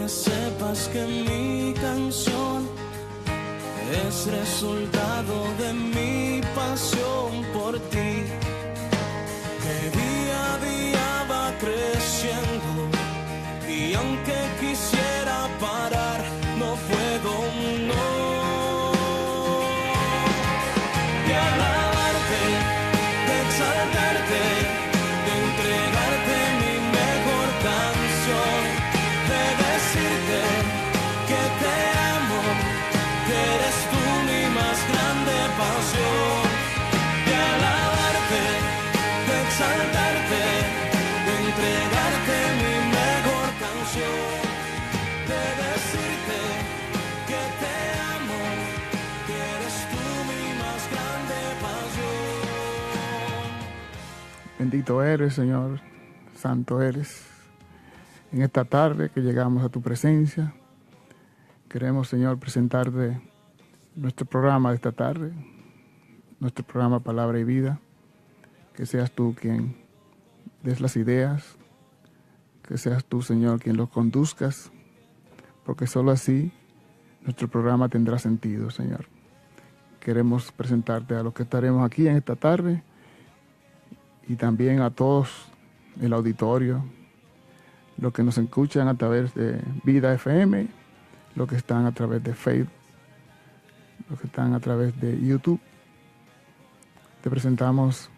que sepas que mi canción es resultado de mi pasión por ti, que día a día va creciendo, y aunque quisiera parar, no puedo, no. De alabarte, de exaltarte, de entregarte mi mejor canción, de decirte que te amo, que eres tú mi más grande pasión. De alabarte, de exaltarte, de entregarte mi mejor canción, de decirte que te amo, que eres tú mi más grande pasión. Bendito eres, Señor, santo eres. En esta tarde que llegamos a tu presencia, queremos, Señor, presentarte nuestro programa de esta tarde, nuestro programa Palabra y Vida. Que seas tú quien des las ideas, que seas tú, Señor, quien los conduzcas, porque solo así nuestro programa tendrá sentido, Señor. Queremos presentarte a los que estaremos aquí en esta tarde y también a todos el auditorio, los que nos escuchan a través de Vida FM, los que están a través de Facebook, los que están a través de YouTube. Te presentamos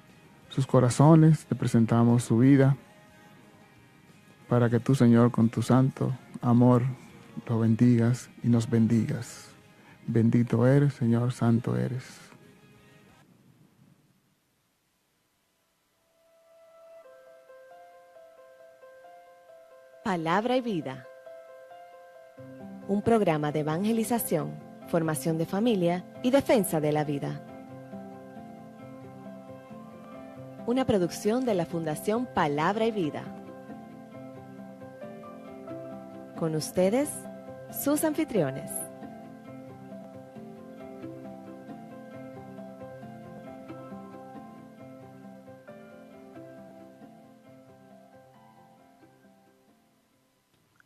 sus corazones, te presentamos su vida, para que tú, Señor, con tu santo amor, lo bendigas y nos bendigas. Bendito eres, Señor, santo eres. Palabra y Vida. Un programa de evangelización, formación de familia y defensa de la vida. Una producción de la Fundación Palabra y Vida. Con ustedes, sus anfitriones.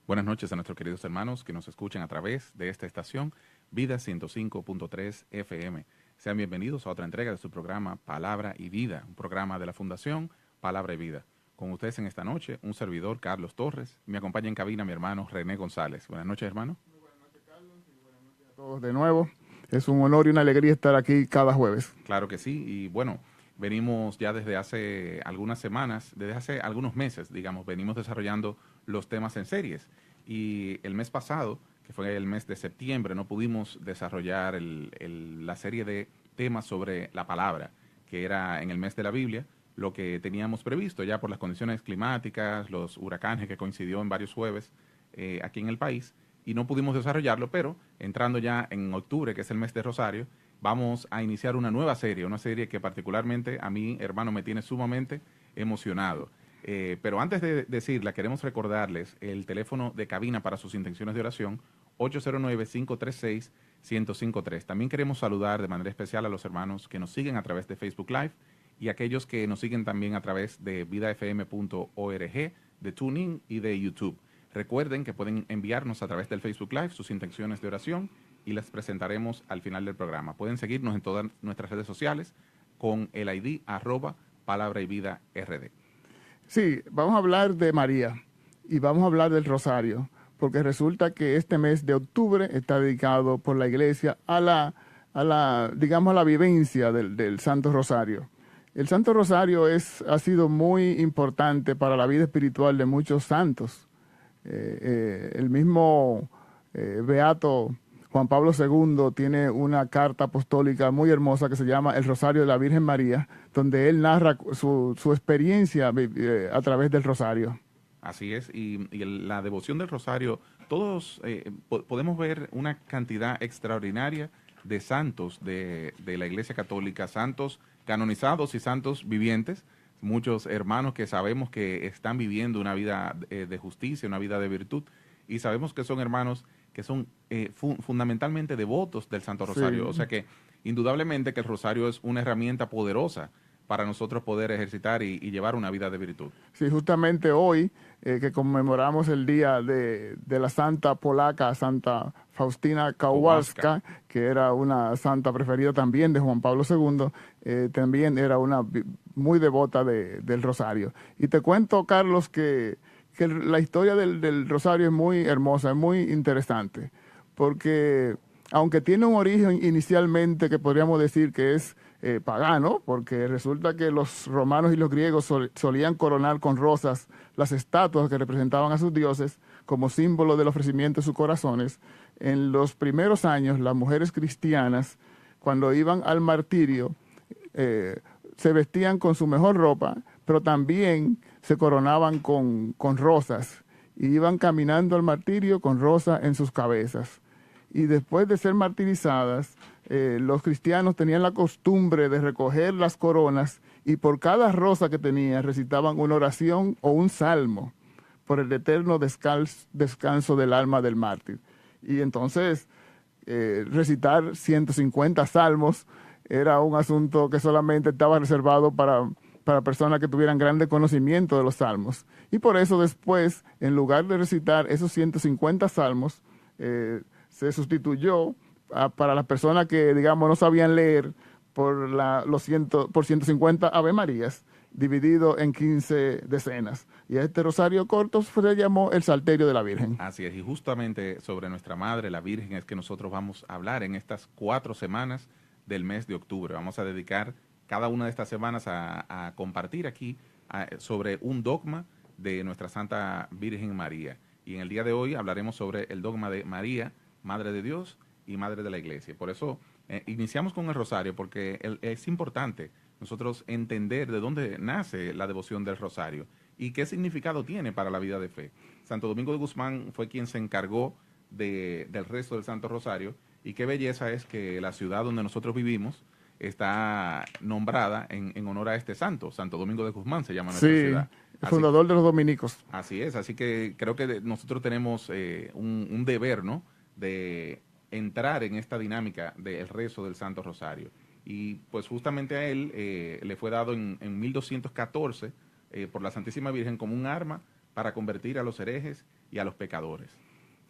Buenas noches a nuestros queridos hermanos que nos escuchan a través de esta estación, Vida 105.3 FM. Sean bienvenidos a otra entrega de su programa Palabra y Vida, un programa de la Fundación Palabra y Vida. Con ustedes en esta noche, un servidor, Carlos Torres. Me acompaña en cabina mi hermano René González. Buenas noches, hermano. Muy buenas noches, Carlos, y buenas noches a todos de nuevo. Es un honor y una alegría estar aquí cada jueves. Claro que sí, y bueno, venimos ya desde hace algunas semanas, desde hace algunos meses, digamos, venimos desarrollando los temas en series. Y el mes pasado, que fue el mes de septiembre, no pudimos desarrollar la serie de temas sobre la palabra, que era en el mes de la Biblia, lo que teníamos previsto ya por las condiciones climáticas, los huracanes que coincidió en varios jueves aquí en el país, y no pudimos desarrollarlo, pero entrando ya en octubre, que es el mes de Rosario, vamos a iniciar una nueva serie, una serie que particularmente a mí, hermano, me tiene sumamente emocionado. Pero antes de decirla, queremos recordarles el teléfono de cabina para sus intenciones de oración, 809-536-1053. También queremos saludar de manera especial a los hermanos que nos siguen a través de Facebook Live y aquellos que nos siguen también a través de vidafm.org, de TuneIn y de YouTube. Recuerden que pueden enviarnos a través del Facebook Live sus intenciones de oración y las presentaremos al final del programa. Pueden seguirnos en todas nuestras redes sociales con el ID @Palabra y Vida RD. Sí, vamos a hablar de María y vamos a hablar del Rosario, porque resulta que este mes de octubre está dedicado por la Iglesia a la vivencia del Santo Rosario. El Santo Rosario ha sido muy importante para la vida espiritual de muchos santos. El mismo Beato Juan Pablo II tiene una carta apostólica muy hermosa que se llama El Rosario de la Virgen María, donde él narra su experiencia a través del Rosario. Así es, y la devoción del Rosario, todos podemos ver una cantidad extraordinaria de santos de la Iglesia Católica, santos canonizados y santos vivientes, muchos hermanos que sabemos que están viviendo una vida de justicia, una vida de virtud, y sabemos que son hermanos que son fundamentalmente devotos del Santo Rosario. Sí. O sea que indudablemente que el Rosario es una herramienta poderosa para nosotros poder ejercitar y llevar una vida de virtud. Sí, justamente hoy que conmemoramos el día de la santa polaca, Santa Faustina Kowalska, que era una santa preferida también de Juan Pablo II, también era una muy devota del rosario. Y te cuento, Carlos, que la historia del rosario es muy hermosa, es muy interesante, porque aunque tiene un origen inicialmente que podríamos decir que es pagano, porque resulta que los romanos y los griegos solían coronar con rosas las estatuas que representaban a sus dioses como símbolo del ofrecimiento de sus corazones. En los primeros años, las mujeres cristianas, cuando iban al martirio, se vestían con su mejor ropa, pero también se coronaban con rosas y iban caminando al martirio con rosas en sus cabezas. Y después de ser martirizadas, los cristianos tenían la costumbre de recoger las coronas y por cada rosa que tenían recitaban una oración o un salmo por el eterno descanso del alma del mártir. Y entonces recitar 150 salmos era un asunto que solamente estaba reservado para personas que tuvieran grande conocimiento de los salmos. Y por eso después, en lugar de recitar esos 150 salmos, se sustituyó para las personas que, digamos, no sabían leer por 150 Ave Marías, dividido en 15 decenas. Y a este rosario corto se le llamó el Salterio de la Virgen. Así es, y justamente sobre nuestra Madre, la Virgen, es que nosotros vamos a hablar en estas 4 semanas del mes de octubre. Vamos a dedicar cada una de estas semanas a compartir aquí sobre un dogma de nuestra Santa Virgen María. Y en el día de hoy hablaremos sobre el dogma de María, Madre de Dios y Madre de la Iglesia. Por eso iniciamos con el rosario, porque es importante nosotros entender de dónde nace la devoción del rosario y qué significado tiene para la vida de fe. Santo Domingo de Guzmán fue quien se encargó del resto del Santo Rosario, y qué belleza es que la ciudad donde nosotros vivimos está nombrada en honor a este santo. Santo Domingo de Guzmán se llama nuestra ciudad. El fundador de los dominicos. Así es, así que creo que nosotros tenemos un deber, ¿no?, de entrar en esta dinámica del rezo del Santo Rosario. Y pues justamente a él le fue dado en 1214 por la Santísima Virgen como un arma para convertir a los herejes y a los pecadores.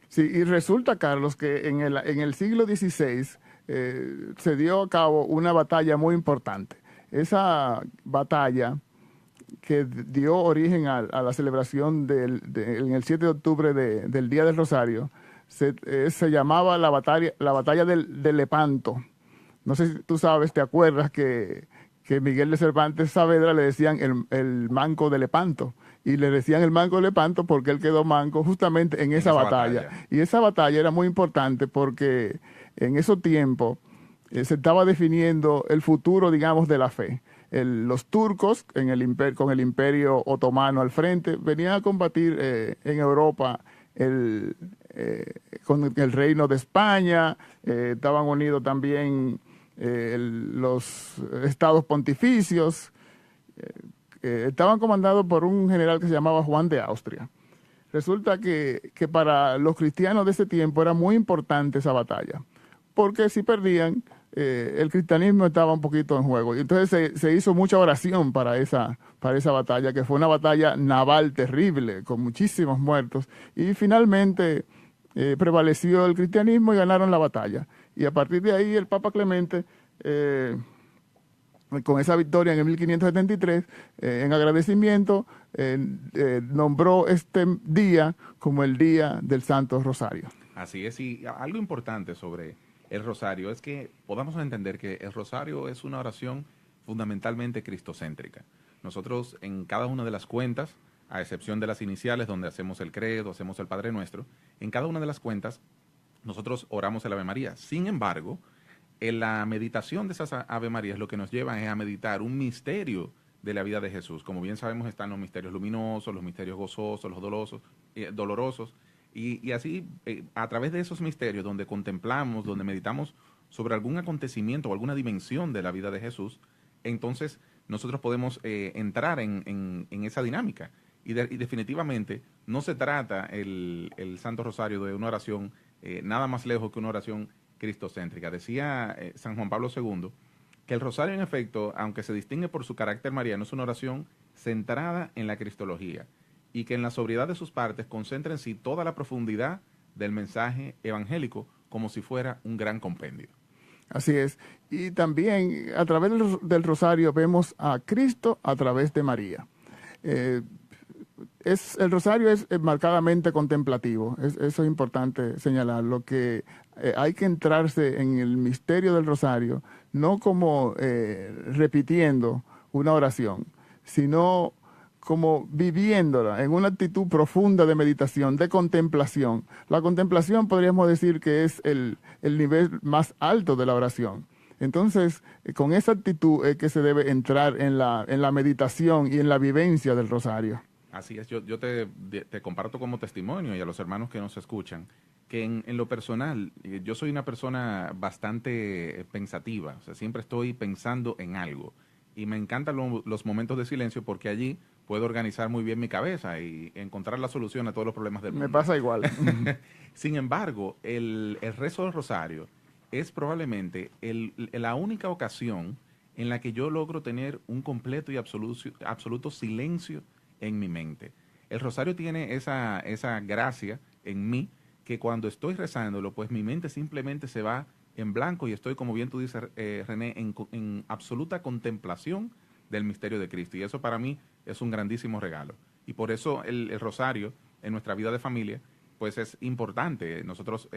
Sí, y resulta, Carlos, que en el siglo XVI se dio a cabo una batalla muy importante. Esa batalla que dio origen a la celebración en el 7 de octubre del Día del Rosario, se llamaba la batalla del Lepanto. No sé si tú sabes, te acuerdas que Miguel de Cervantes Saavedra le decían el manco de Lepanto, y le decían el manco de Lepanto porque él quedó manco justamente en esa batalla. Y esa batalla era muy importante porque en esos tiempos se estaba definiendo el futuro, digamos, de la fe. Los turcos, con el imperio otomano al frente, venían a combatir en Europa con el reino de España. Estaban unidos también los estados pontificios. Estaban comandados por un general que se llamaba Juan de Austria. Resulta que para los cristianos de ese tiempo era muy importante esa batalla, porque si perdían, el cristianismo estaba un poquito en juego. Y entonces se hizo mucha oración para esa batalla, que fue una batalla naval terrible, con muchísimos muertos. Y finalmente prevaleció el cristianismo y ganaron la batalla. Y a partir de ahí el Papa Clemente, con esa victoria en el 1573, en agradecimiento, nombró este día como el Día del Santo Rosario. Así es, y algo importante sobre el rosario es que podamos entender que el rosario es una oración fundamentalmente cristocéntrica. Nosotros en cada una de las cuentas, a excepción de las iniciales donde hacemos el credo, hacemos el Padre Nuestro, en cada una de las cuentas nosotros oramos el Ave María. Sin embargo, en la meditación de esas Ave Marías lo que nos lleva es a meditar un misterio de la vida de Jesús. Como bien sabemos, están los misterios luminosos, los misterios gozosos, los dolorosos, y así a través de esos misterios donde contemplamos, donde meditamos sobre algún acontecimiento o alguna dimensión de la vida de Jesús, entonces nosotros podemos entrar en esa dinámica. Y definitivamente no se trata el Santo Rosario de una oración nada más lejos que una oración cristocéntrica. Decía San Juan Pablo II que el rosario, en efecto, aunque se distingue por su carácter mariano, es una oración centrada en la cristología y que en la sobriedad de sus partes concentra en sí toda la profundidad del mensaje evangélico como si fuera un gran compendio. Así es. Y también a través del rosario vemos a Cristo a través de María. El rosario es marcadamente contemplativo. Eso es importante señalarlo, que hay que entrarse en el misterio del rosario, no como repitiendo una oración, sino como viviéndola en una actitud profunda de meditación, de contemplación. La contemplación podríamos decir que es el nivel más alto de la oración. Entonces, con esa actitud es que se debe entrar en la meditación y en la vivencia del rosario. Así es, yo te comparto como testimonio y a los hermanos que nos escuchan, que en lo personal, yo soy una persona bastante pensativa, o sea, siempre estoy pensando en algo. Y me encantan los momentos de silencio porque allí puedo organizar muy bien mi cabeza y encontrar la solución a todos los problemas del mundo. Me pasa igual. Sin embargo, el rezo del rosario es probablemente la única ocasión en la que yo logro tener un completo y absoluto silencio en mi mente. El rosario tiene esa gracia en mí que cuando estoy rezándolo, pues mi mente simplemente se va en blanco y estoy, como bien tú dices, René, en absoluta contemplación del misterio de Cristo. Y eso para mí es un grandísimo regalo. Y por eso el rosario en nuestra vida de familia, pues es importante. Nosotros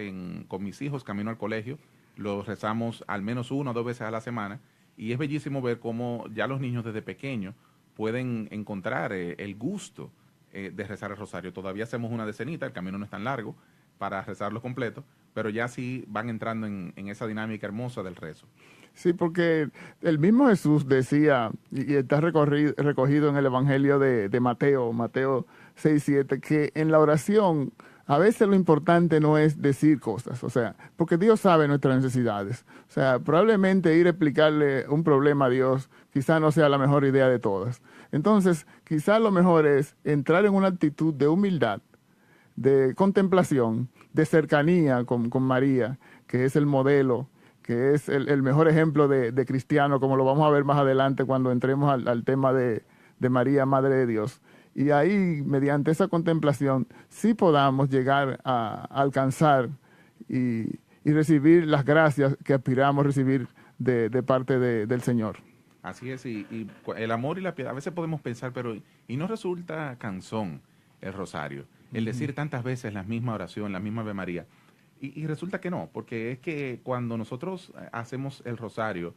con mis hijos, camino al colegio, lo rezamos al menos 1 o 2 veces a la semana. Y es bellísimo ver cómo ya los niños desde pequeños pueden encontrar el gusto de rezar el rosario. Todavía hacemos una decenita, el camino no es tan largo para rezarlo completo, pero ya sí van entrando en esa dinámica hermosa del rezo. Sí, porque el mismo Jesús decía, y está recogido en el Evangelio de Mateo 6:7, que en la oración a veces lo importante no es decir cosas, o sea, porque Dios sabe nuestras necesidades. O sea, probablemente ir a explicarle un problema a Dios quizá no sea la mejor idea de todas. Entonces, quizá lo mejor es entrar en una actitud de humildad, de contemplación, de cercanía con María, que es el modelo, que es el mejor ejemplo de cristiano, como lo vamos a ver más adelante cuando entremos al tema de María, Madre de Dios. Y ahí, mediante esa contemplación, sí podamos llegar a alcanzar y recibir las gracias que aspiramos recibir de parte del Señor. Así es, y el amor y la piedad, a veces podemos pensar, pero y no resulta cansón el rosario, el decir tantas veces la misma oración, la misma Ave María. Y resulta que no, porque es que cuando nosotros hacemos el rosario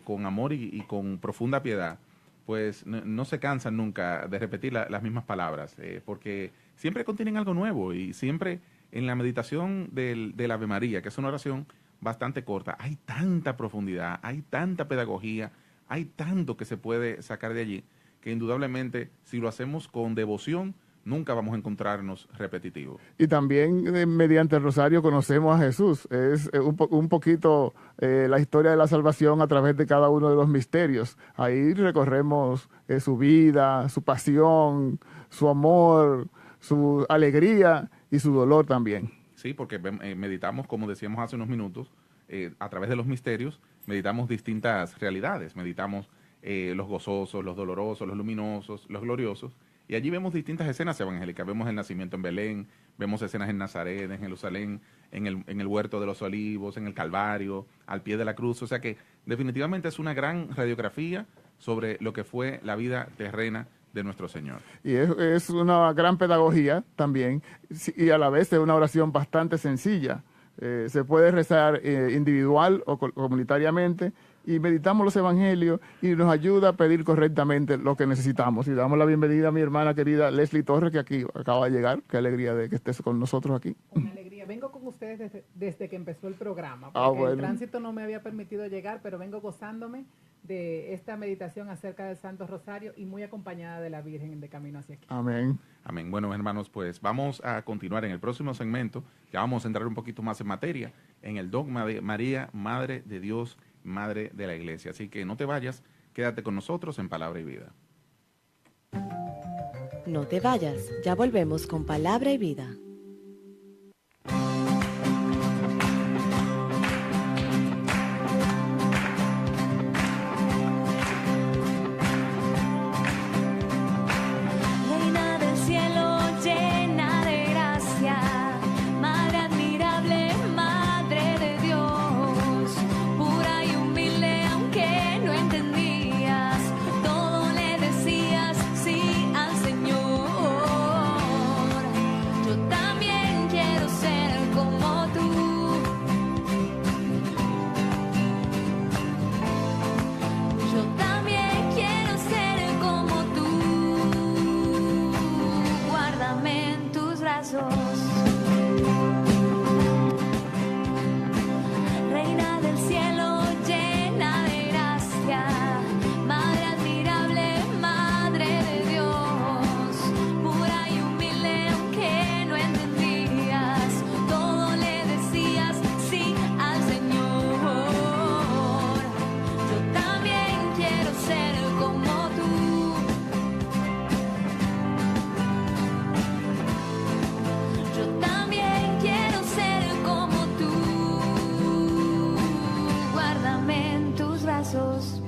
con amor y con profunda piedad, pues no se cansan nunca de repetir las mismas palabras, porque siempre contienen algo nuevo y siempre en la meditación del Ave María, que es una oración bastante corta, hay tanta profundidad, hay tanta pedagogía, hay tanto que se puede sacar de allí, que indudablemente si lo hacemos con devoción, nunca vamos a encontrarnos repetitivos. Y también mediante el rosario conocemos a Jesús. Es un poquito la historia de la salvación a través de cada uno de los misterios. Ahí recorremos su vida, su pasión, su amor, su alegría y su dolor también. Sí, porque meditamos, como decíamos hace unos minutos, a través de los misterios, meditamos distintas realidades. Meditamos los gozosos, los dolorosos, los luminosos, los gloriosos. Y allí vemos distintas escenas evangélicas. Vemos el nacimiento en Belén, vemos escenas en Nazaret, en Jerusalén, en el huerto de los olivos, en el Calvario, al pie de la cruz. O sea que definitivamente es una gran radiografía sobre lo que fue la vida terrena de nuestro Señor. Y es una gran pedagogía también, y a la vez es una oración bastante sencilla. Se puede rezar individual o comunitariamente, y meditamos los evangelios y nos ayuda a pedir correctamente lo que necesitamos. Y damos la bienvenida a mi hermana querida Leslie Torres, que aquí acaba de llegar. Qué alegría de que estés con nosotros aquí. Una alegría. Vengo con ustedes desde que empezó el programa, porque bueno. El tránsito no me había permitido llegar, pero vengo gozándome de esta meditación acerca del Santo Rosario y muy acompañada de la Virgen de camino hacia aquí. Amén. Amén. Bueno, hermanos, pues vamos a continuar en el próximo segmento. Ya vamos a entrar un poquito más en materia, en el dogma de María, Madre de Dios, Madre de la Iglesia. Así que no te vayas, quédate con nosotros en Palabra y Vida. No te vayas, ya volvemos con Palabra y Vida. brazos. Reina del cielo llena de gracia, Madre admirable, Madre de Dios, pura y humilde aunque no entendías, todo le decías sí al Señor. Yo también quiero ser como tú. Yo también quiero ser como tú. Guárdame en tus brazos.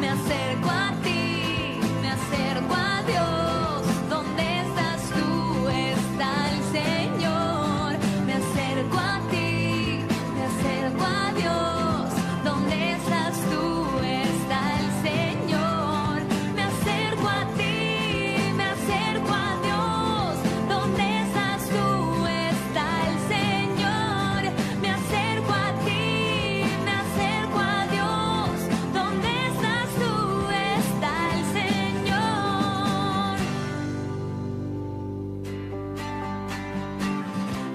Me acerco a ti, me acerco a Dios. ¿Dónde estás tú? Está el Señor. Me acerco a ti, me acerco a Dios. ¿Dónde estás tú? Está el Señor. Me acerco a ti, me acerco a Dios. ¿Dónde estás tú? Está el Señor. Me acerco a ti, me acerco a Dios. ¿Dónde estás tú? Está el Señor.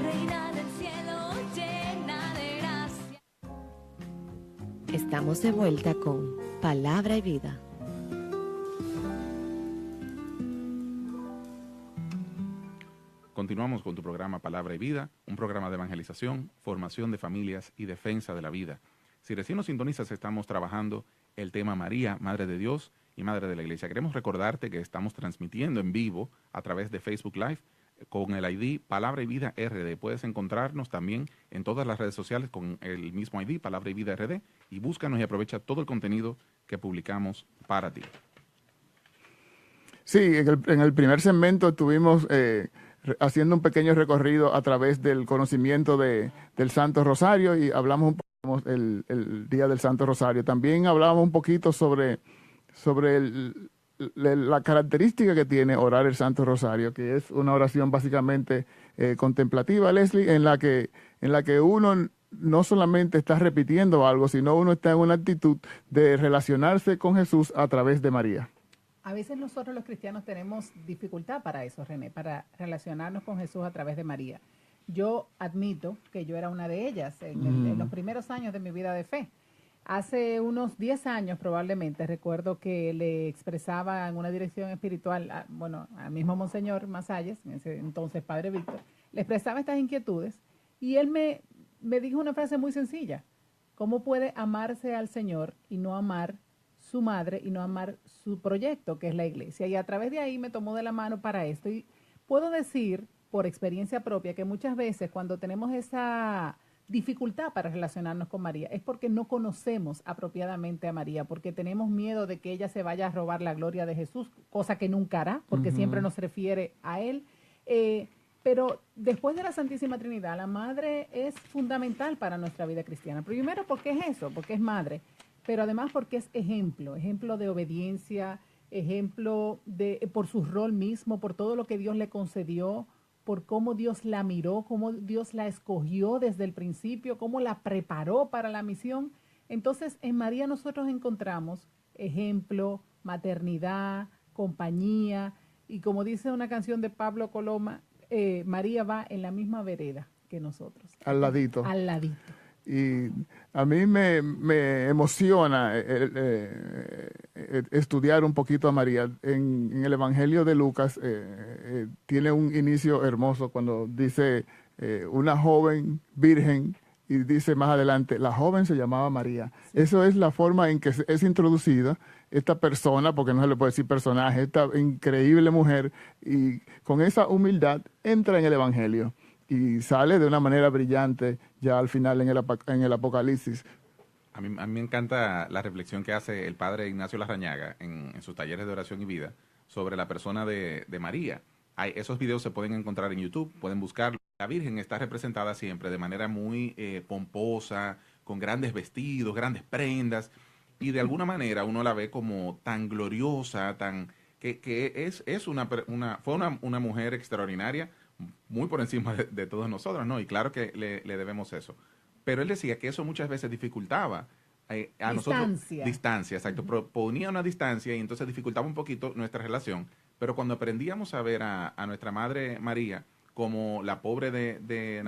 Reina del cielo llena de gracia. Estamos de vuelta con Palabra y Vida. Continuamos con tu programa Palabra y Vida, un programa de evangelización, formación de familias y defensa de la vida. Si recién nos sintonizas, estamos trabajando el tema María, Madre de Dios y Madre de la Iglesia. Queremos recordarte que estamos transmitiendo en vivo a través de Facebook Live con el ID Palabra y Vida RD. Puedes encontrarnos también en todas las redes sociales con el mismo ID, Palabra y Vida RD, y búscanos y aprovecha todo el contenido que publicamos para ti. Sí, en el primer segmento estuvimos haciendo un pequeño recorrido a través del conocimiento del Santo Rosario y hablamos un poco el Día del Santo Rosario. También hablábamos un poquito sobre la característica que tiene orar el Santo Rosario, que es una oración básicamente contemplativa, Leslie, en la que uno no solamente está repitiendo algo, sino uno está en una actitud de relacionarse con Jesús a través de María. A veces nosotros los cristianos tenemos dificultad para eso, René, para relacionarnos con Jesús a través de María. Yo admito que yo era una de ellas en los primeros años de mi vida de fe. Hace unos 10 años probablemente recuerdo que le expresaba en una dirección espiritual, al mismo Monseñor Masalles, en ese entonces Padre Víctor, le expresaba estas inquietudes y él me dijo una frase muy sencilla: ¿cómo puede amarse al Señor y no amar su madre y no amar su proyecto, que es la iglesia? Y a través de ahí me tomó de la mano para esto. Y puedo decir, por experiencia propia, que muchas veces cuando tenemos esa dificultad para relacionarnos con María es porque no conocemos apropiadamente a María, porque tenemos miedo de que ella se vaya a robar la gloria de Jesús, cosa que nunca hará, porque siempre nos refiere a Él. Pero después de la Santísima Trinidad, la Madre es fundamental para nuestra vida cristiana. Primero, porque es eso, porque es Madre, pero además porque es ejemplo de obediencia, ejemplo por su rol mismo, por todo lo que Dios le concedió, por cómo Dios la miró, cómo Dios la escogió desde el principio, cómo la preparó para la misión. Entonces, en María nosotros encontramos ejemplo, maternidad, compañía, y como dice una canción de Pablo Coloma, María va en la misma vereda que nosotros. Al ladito. Al ladito. Y a mí me emociona estudiar un poquito a María. En el Evangelio de Lucas tiene un inicio hermoso cuando dice una joven virgen y dice más adelante, la joven se llamaba María. Sí. Eso es la forma en que es introducida esta persona, porque no se le puede decir personaje, esta increíble mujer, y con esa humildad entra en el Evangelio y sale de una manera brillante ya al final en el Apocalipsis. A mí me encanta la reflexión que hace el padre Ignacio Larrañaga en sus talleres de oración y vida sobre la persona de María. Esos videos se pueden encontrar en YouTube, pueden buscarlo. La Virgen está representada siempre de manera muy pomposa, con grandes vestidos, grandes prendas, y de alguna manera uno la ve como tan gloriosa, que fue una mujer extraordinaria, muy por encima de todos nosotros, ¿no? Y claro que le debemos eso. Pero él decía que eso muchas veces dificultaba a nosotros. Distancia, exacto. Ponía una distancia y entonces dificultaba un poquito nuestra relación. Pero cuando aprendíamos a ver a nuestra Madre María como la pobre de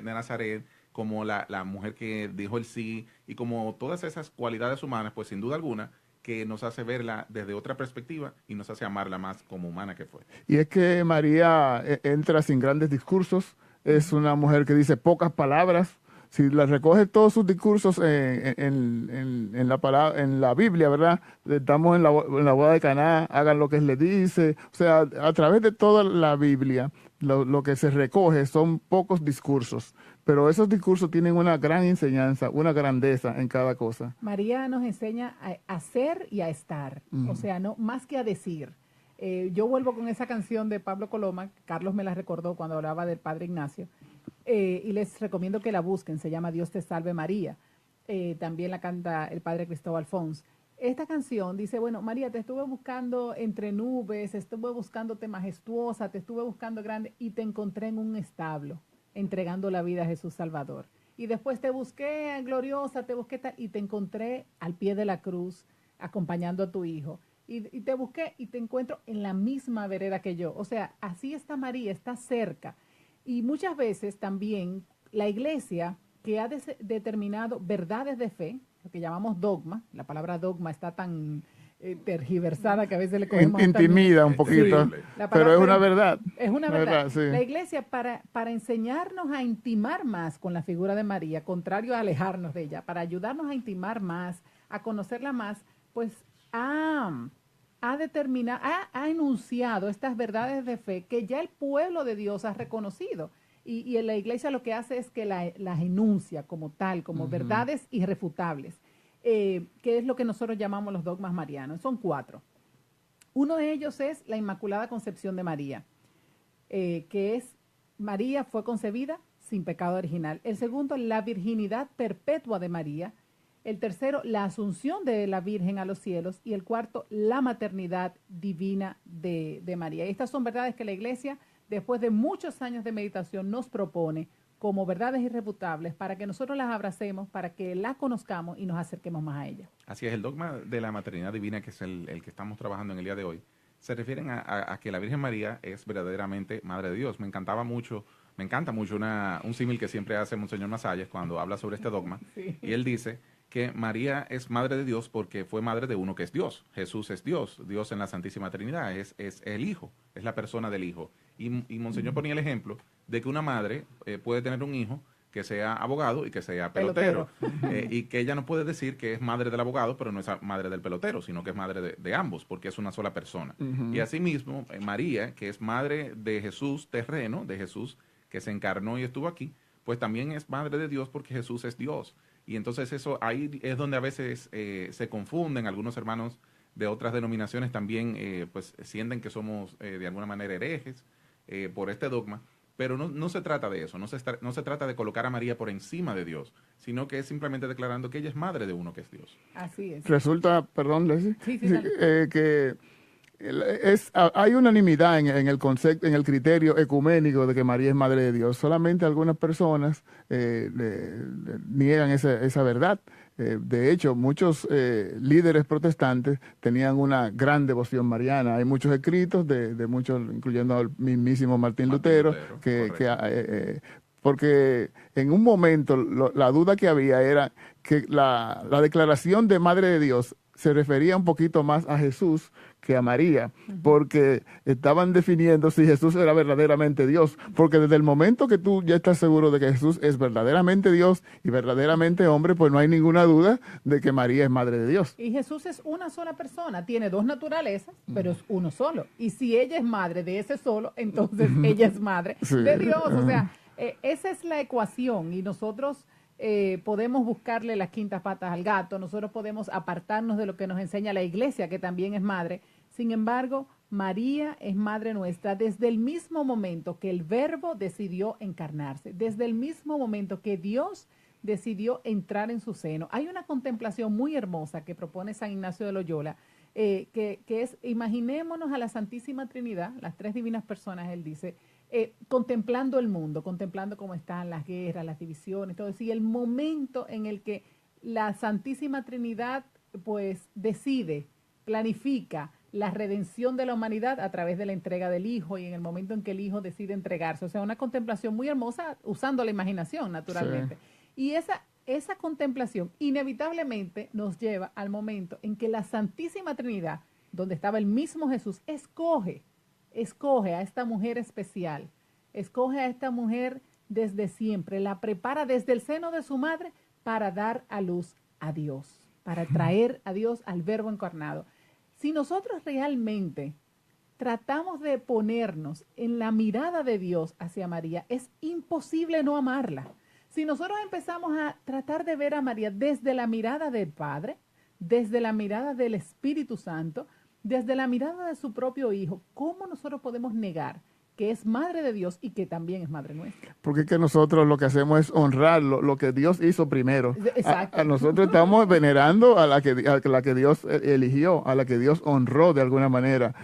Nazaret, como la mujer que dijo el sí, y como todas esas cualidades humanas, pues sin duda alguna, que nos hace verla desde otra perspectiva y nos hace amarla más como humana que fue. Y es que María entra sin grandes discursos, es una mujer que dice pocas palabras. Si la recoges todos sus discursos en la Biblia, ¿verdad? Estamos en la boda de Caná, hagan lo que él les dice. O sea, a través de toda la Biblia, lo que se recoge son pocos discursos, pero esos discursos tienen una gran enseñanza, una grandeza en cada cosa. María nos enseña a hacer y a estar, o sea, no más que a decir. Yo vuelvo con esa canción de Pablo Coloma, Carlos me la recordó cuando hablaba del Padre Ignacio, y les recomiendo que la busquen, se llama Dios te salve María, también la canta el Padre Cristóbal Fons. Esta canción dice, bueno, María, te estuve buscando entre nubes, estuve buscándote majestuosa, te estuve buscando grande y te encontré en un establo, entregando la vida a Jesús Salvador. Y después te busqué gloriosa, te busqué tal, y te encontré al pie de la cruz, acompañando a tu hijo. Y te busqué y te encuentro en la misma vereda que yo. O sea, así está María, está cerca. Y muchas veces también la iglesia que ha determinado verdades de fe, lo que llamamos dogma, la palabra dogma está tan tergiversada que a veces le cogemos intimida un poquito, sí, pero es una verdad. Es una verdad. Sí. La iglesia para enseñarnos a intimar más con la figura de María, contrario a alejarnos de ella, para ayudarnos a intimar más, a conocerla más, pues ha enunciado estas verdades de fe que ya el pueblo de Dios ha reconocido. Y en la iglesia lo que hace es que las enuncia como tal, como verdades irrefutables, que es lo que nosotros llamamos los dogmas marianos. Son 4. Uno de ellos es la Inmaculada Concepción de María, que es María fue concebida sin pecado original. El segundo, la virginidad perpetua de María. El tercero, la asunción de la Virgen a los cielos. Y el cuarto, la maternidad divina de María. Y estas son verdades que la iglesia, después de muchos años de meditación, nos propone como verdades irrefutables para que nosotros las abracemos, para que las conozcamos y nos acerquemos más a ella. Así es, el dogma de la maternidad divina, que es el que estamos trabajando en el día de hoy, se refieren a que la Virgen María es verdaderamente Madre de Dios. Me encanta mucho un símil que siempre hace Monseñor Masalles cuando habla sobre este dogma, sí. Y él dice que María es Madre de Dios porque fue madre de uno que es Dios. Jesús es Dios, Dios en la Santísima Trinidad, es el Hijo, es la persona del Hijo. Y Monseñor ponía el ejemplo de que una madre puede tener un hijo que sea abogado y que sea pelotero. Y que ella no puede decir que es madre del abogado, pero no es madre del pelotero, sino que es madre de ambos, porque es una sola persona. Y asimismo, María, que es madre de Jesús terreno, de Jesús que se encarnó y estuvo aquí, pues también es madre de Dios porque Jesús es Dios. Y entonces eso ahí es donde a veces se confunden algunos hermanos de otras denominaciones también, pues sienten que somos de alguna manera herejes por este dogma, pero no se trata de eso, no se trata de colocar a María por encima de Dios, sino que es simplemente declarando que ella es madre de uno que es Dios. Así es. Resulta, perdón, Leslie, que hay unanimidad en el concepto, en el criterio ecuménico de que María es Madre de Dios. Solamente algunas personas niegan esa verdad. De hecho, muchos líderes protestantes tenían una gran devoción mariana. Hay muchos escritos de muchos, incluyendo al mismísimo Martín Lutero, porque en un momento la duda que había era que la declaración de Madre de Dios se refería un poquito más a Jesús que a María, porque estaban definiendo si Jesús era verdaderamente Dios, porque desde el momento que tú ya estás seguro de que Jesús es verdaderamente Dios y verdaderamente hombre, pues no hay ninguna duda de que María es Madre de Dios. Y Jesús es una sola persona, tiene 2 naturalezas, pero es uno solo. Y si ella es madre de ese solo, entonces ella es madre de Dios. O sea, esa es la ecuación y nosotros podemos buscarle las quintas patas al gato, nosotros podemos apartarnos de lo que nos enseña la iglesia, que también es madre. Sin embargo, María es madre nuestra desde el mismo momento que el Verbo decidió encarnarse, desde el mismo momento que Dios decidió entrar en su seno. Hay una contemplación muy hermosa que propone San Ignacio de Loyola, que es, imaginémonos a la Santísima Trinidad, las 3 divinas personas, él dice, contemplando el mundo, contemplando cómo están las guerras, las divisiones, todo eso, y el momento en el que la Santísima Trinidad pues decide, planifica la redención de la humanidad a través de la entrega del Hijo y en el momento en que el Hijo decide entregarse. O sea, una contemplación muy hermosa usando la imaginación, naturalmente. Sí. Y esa contemplación inevitablemente nos lleva al momento en que la Santísima Trinidad, donde estaba el mismo Jesús, escoge a esta mujer especial, escoge a esta mujer desde siempre, la prepara desde el seno de su madre para dar a luz a Dios, para traer a Dios al Verbo encarnado. Si nosotros realmente tratamos de ponernos en la mirada de Dios hacia María, es imposible no amarla. Si nosotros empezamos a tratar de ver a María desde la mirada del Padre, desde la mirada del Espíritu Santo, desde la mirada de su propio Hijo, ¿cómo nosotros podemos negar que es Madre de Dios y que también es Madre nuestra? Porque es que nosotros lo que hacemos es honrar lo que Dios hizo primero. Exacto. A nosotros estamos venerando a la que Dios eligió, a la que Dios honró de alguna manera,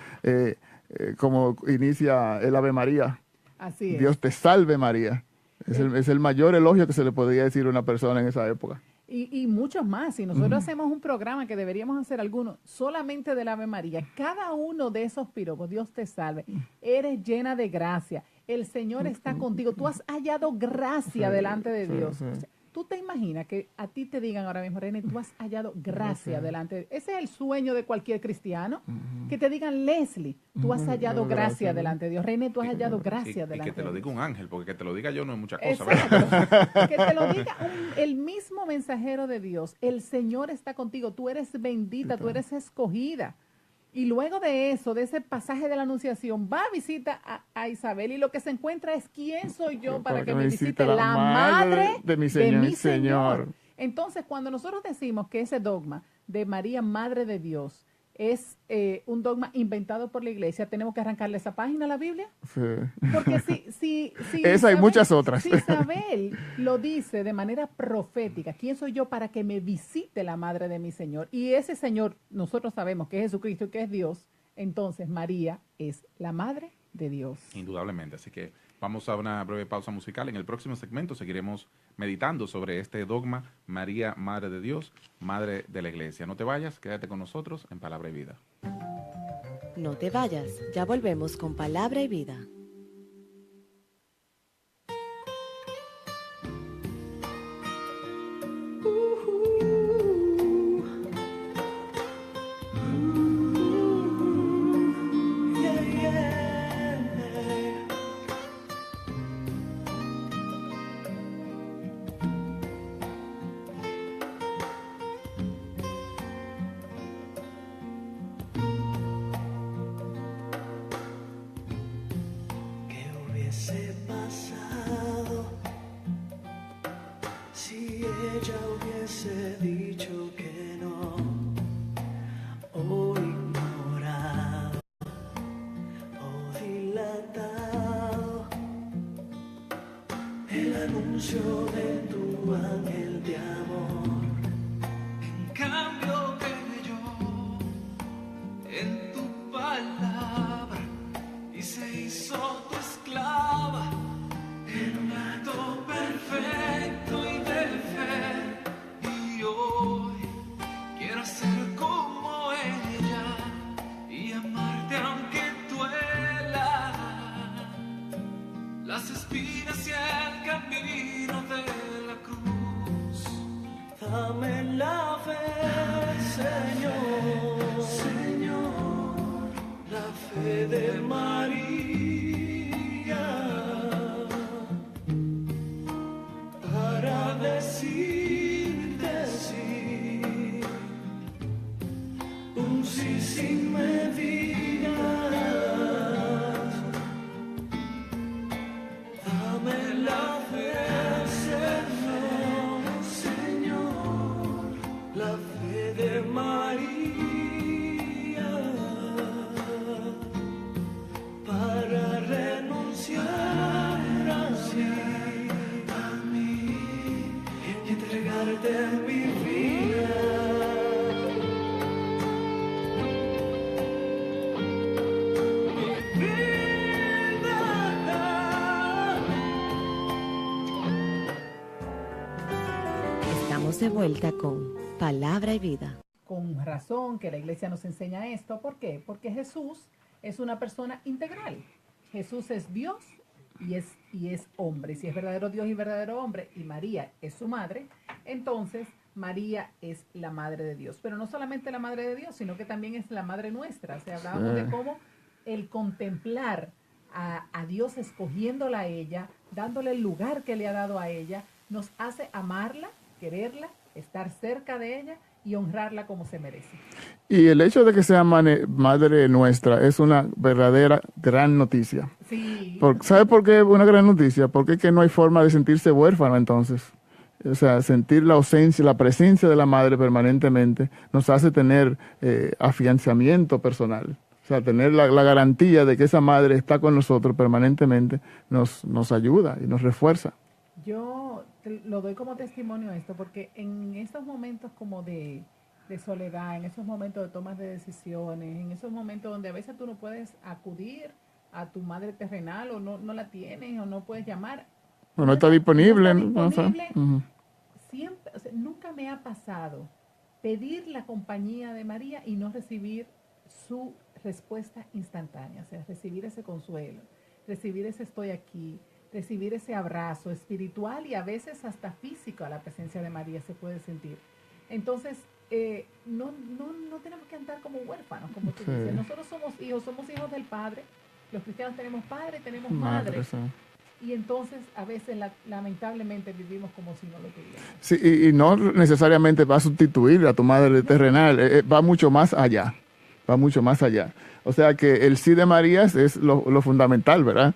como inicia el Ave María. Así es. Dios te salve María. Es el mayor elogio que se le podría decir a una persona en esa época. Y muchos más. Si nosotros hacemos un programa, que deberíamos hacer alguno, solamente del Ave María, cada uno de esos piropos, Dios te salve, eres llena de gracia, el Señor está contigo, tú has hallado gracia delante de Dios. O sea, tú te imaginas que a ti te digan ahora mismo, René, tú has hallado gracia delante de Dios. Ese es el sueño de cualquier cristiano, que te digan, Leslie, tú has hallado gracia delante de Dios. René, tú has hallado gracia delante de Dios. Y que te lo diga un ángel, porque que te lo diga yo no es mucha cosa. Exacto. Que te lo diga el mismo mensajero de Dios. El Señor está contigo, tú eres bendita, tú eres escogida. Y luego de eso, de ese pasaje de la Anunciación, va a visitar a Isabel y lo que se encuentra es, ¿quién soy yo para que me visite la madre de mi Señor? Entonces, cuando nosotros decimos que ese dogma de María, Madre de Dios, es un dogma inventado por la Iglesia, tenemos que arrancarle esa página a la Biblia. Sí. Porque si esa Isabel, y muchas otras. Si Isabel lo dice de manera profética, ¿quién soy yo para que me visite la madre de mi Señor? Y ese Señor, nosotros sabemos que es Jesucristo y que es Dios, entonces María es la madre de Dios. Indudablemente, así que vamos a una breve pausa musical. En el próximo segmento seguiremos meditando sobre este dogma, María, Madre de Dios, Madre de la Iglesia. No te vayas, quédate con nosotros en Palabra y Vida. No te vayas, ya volvemos con Palabra y Vida. De vuelta con Palabra y Vida. con razón que la iglesia nos enseña esto. ¿Por qué? Porque Jesús es una persona integral. Jesús es Dios y es hombre. Si es verdadero Dios y verdadero hombre, y María es su madre, entonces María es la madre de Dios. Pero no solamente la madre de Dios, sino que también es la madre nuestra. O sea, hablábamos de cómo el contemplar a Dios escogiéndola a ella, dándole el lugar que le ha dado a ella, nos hace amarla, quererla, estar cerca de ella y honrarla como se merece. Y el hecho de que sea madre nuestra es una verdadera gran noticia. Sí. ¿Sabe por qué es una gran noticia? Porque es que no hay forma de sentirse huérfano entonces. O sea, sentir la ausencia, la presencia de la madre permanentemente nos hace tener afianzamiento personal. O sea, tener la garantía de que esa madre está con nosotros permanentemente nos ayuda y nos refuerza. Yo lo doy como testimonio esto, porque en estos momentos como de soledad, en esos momentos de tomas de decisiones, en esos momentos donde a veces tú no puedes acudir a tu madre terrenal o no la tienes o no puedes llamar. No está disponible. No está disponible. Uh-huh. Siempre, o sea, nunca me ha pasado pedir la compañía de María y no recibir su respuesta instantánea, o sea, recibir ese consuelo, recibir ese estoy aquí, recibir ese abrazo espiritual y a veces hasta físico a la presencia de María se puede sentir. Entonces, no tenemos que andar como huérfanos, como tú dices. Nosotros somos hijos del Padre. Los cristianos tenemos padre, tenemos madre. Sí. Y entonces, a veces, lamentablemente, vivimos como si no lo tuviéramos. Sí, y no necesariamente va a sustituir a tu madre terrenal, va mucho más allá. Va mucho más allá. O sea que el sí de María es lo fundamental, ¿verdad?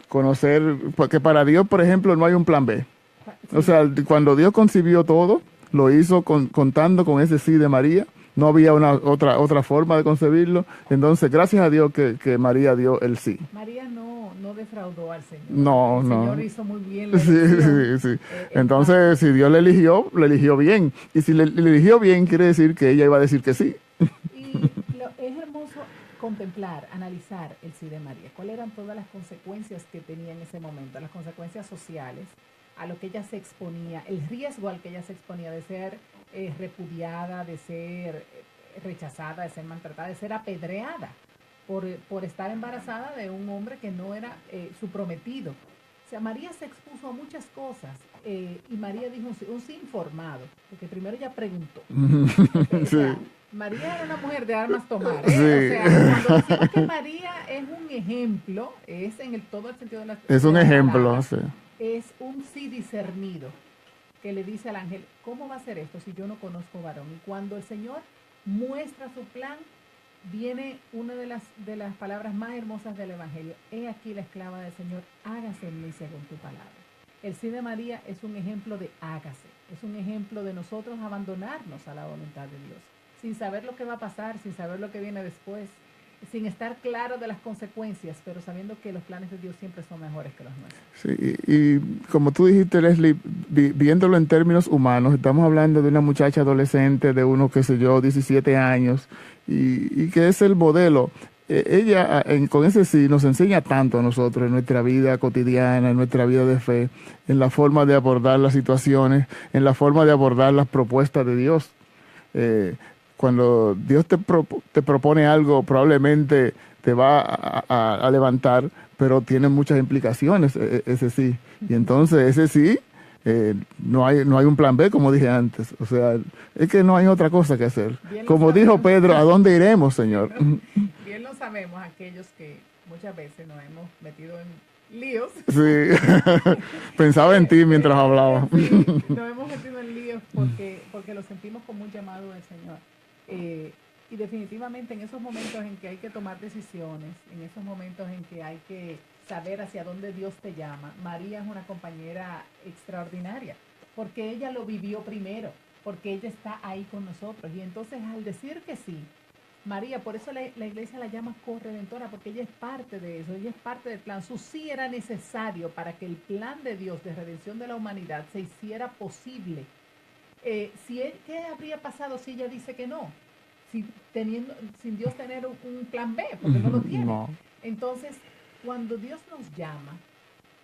Conocer, porque para Dios, por ejemplo, no hay un plan B. Sí. O sea, cuando Dios concibió todo, lo hizo contando con ese sí de María. No había otra forma de concebirlo. Entonces, gracias a Dios que María dio el sí. María no defraudó al Señor. El Señor hizo muy bien la elección. Sí. Entonces, si Dios le eligió bien. Y si le eligió bien, quiere decir que ella iba a decir que sí. Y es hermoso contemplar, analizar el sí de María. ¿Cuáles eran todas las consecuencias que tenía en ese momento? Las consecuencias sociales, a lo que ella se exponía, el riesgo al que ella se exponía de ser repudiada, de ser rechazada, de ser maltratada, de ser apedreada por estar embarazada de un hombre que no era su prometido. O sea, María se expuso a muchas cosas y María dijo un sí informado, porque primero ella preguntó. O sea, María era una mujer de armas tomar. Sí. O sea, cuando decimos que María es un ejemplo, es en todo el sentido de la es un ejemplo, palabra, sí. Es un sí discernido que le dice al ángel, ¿cómo va a ser esto si yo no conozco varón? Y cuando el Señor muestra su plan, viene una de las palabras más hermosas del Evangelio. He aquí la esclava del Señor, hágase en mí según tu palabra. El sí de María es un ejemplo de hágase, es un ejemplo de nosotros abandonarnos a la voluntad de Dios, sin saber lo que va a pasar, sin saber lo que viene después, sin estar claro de las consecuencias, pero sabiendo que los planes de Dios siempre son mejores que los nuestros. Sí, y como tú dijiste, Leslie, viéndolo en términos humanos, estamos hablando de una muchacha adolescente de unos, 17 años, y que es el modelo. Ella, con ese sí, nos enseña tanto a nosotros en nuestra vida cotidiana, en nuestra vida de fe, en la forma de abordar las situaciones, en la forma de abordar las propuestas de Dios. Cuando Dios te propone algo, probablemente te va a levantar, pero tiene muchas implicaciones ese sí. Y entonces ese sí, no hay un plan B, como dije antes. O sea, es que no hay otra cosa que hacer. Como dijo Pedro, ¿a dónde iremos, Señor? Bien lo sabemos aquellos que muchas veces nos hemos metido en líos. Sí, pensaba en ti mientras hablaba. Sí, nos hemos metido en líos porque lo sentimos como un llamado del Señor. Y definitivamente en esos momentos en que hay que tomar decisiones, en esos momentos en que hay que saber hacia dónde Dios te llama, María es una compañera extraordinaria, porque ella lo vivió primero, porque ella está ahí con nosotros. Y entonces al decir que sí, María, por eso la iglesia la llama corredentora, porque ella es parte de eso, ella es parte del plan. Su sí era necesario para que el plan de Dios de redención de la humanidad se hiciera posible. ¿Qué habría pasado si ella dice que no? Sin Dios tener un plan B, porque no lo tiene. No. Entonces, cuando Dios nos llama,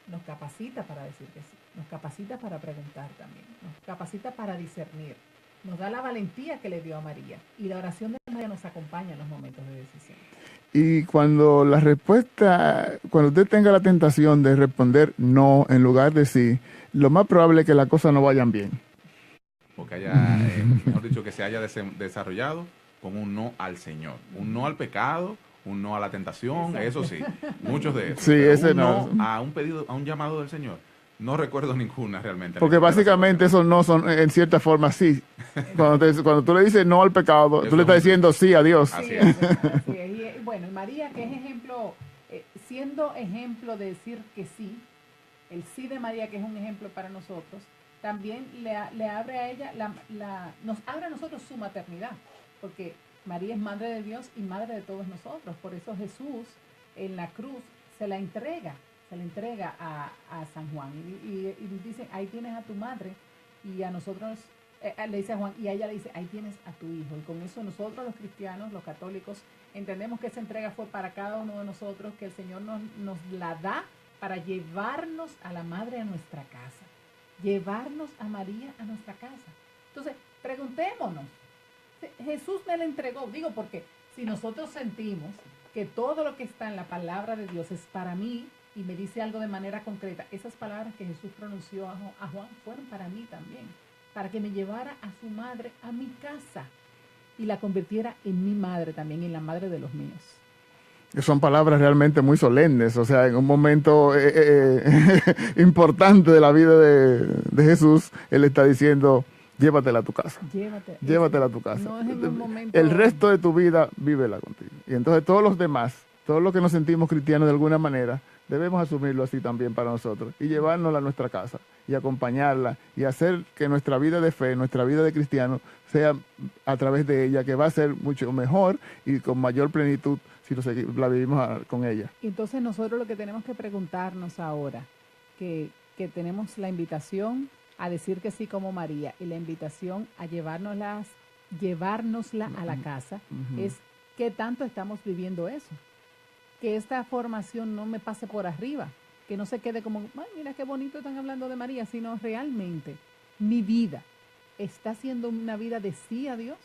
nos capacita para decir que sí, nos capacita para preguntar también, nos capacita para discernir. nos da la valentía que le dio a María. Y la oración de María nos acompaña en los momentos de decisión. Y cuando la respuesta, cuando usted tenga la tentación de responder no en lugar de sí, lo más probable es que las cosas no vayan bien. Porque haya, mejor dicho, que se haya desarrollado con un no al Señor, un no al pecado, un no a la tentación, eso sí, muchos de esos. Sí, Pero ese un no. a un pedido, a un llamado del Señor. No recuerdo ninguna realmente. Porque básicamente esos no son, en cierta forma, sí. Cuando tú le dices no al pecado, Eso tú le estás diciendo sí a Dios. Así Sí, es. así es. Y bueno, y María, que es ejemplo, siendo ejemplo de decir que sí, el sí de María, que es un ejemplo para nosotros, también le abre a ella, nos abre a nosotros su maternidad, porque María es madre de Dios y madre de todos nosotros. Por eso Jesús en la cruz se la entrega a San Juan y dice, ahí tienes a tu madre, y a nosotros le dice a Juan, y a ella le dice, ahí tienes a tu hijo. Y con eso nosotros los cristianos, los católicos, entendemos que esa entrega fue para cada uno de nosotros, que el Señor nos la da para llevarnos a la madre a nuestra casa, llevarnos a María a nuestra casa. Entonces, preguntémonos, Jesús me la entregó, digo, porque si nosotros sentimos que todo lo que está en la palabra de Dios es para mí, y me dice algo de manera concreta, esas palabras que Jesús pronunció a Juan fueron para mí también, para que me llevara a su madre a mi casa y la convirtiera en mi madre también, en la madre de los míos. Son palabras realmente muy solemnes, o sea, en un momento importante de la vida de Jesús, Él está diciendo, llévatela a tu casa. Llévatela a tu casa. No es en un momento... El resto de tu vida, vívela contigo. Y entonces todos los demás, todos los que nos sentimos cristianos de alguna manera, debemos asumirlo así también para nosotros y llevárnosla a nuestra casa y acompañarla y hacer que nuestra vida de fe, nuestra vida de cristiano sea a través de ella, que va a ser mucho mejor y con mayor plenitud si la vivimos con ella. Entonces nosotros lo que tenemos que preguntarnos ahora, que tenemos la invitación a decir que sí como María y la invitación a llevárnosla a la casa, es qué tanto estamos viviendo eso. Que esta formación no me pase por arriba, que no se quede como, ay, mira qué bonito están hablando de María, sino realmente mi vida está siendo una vida de sí a Dios.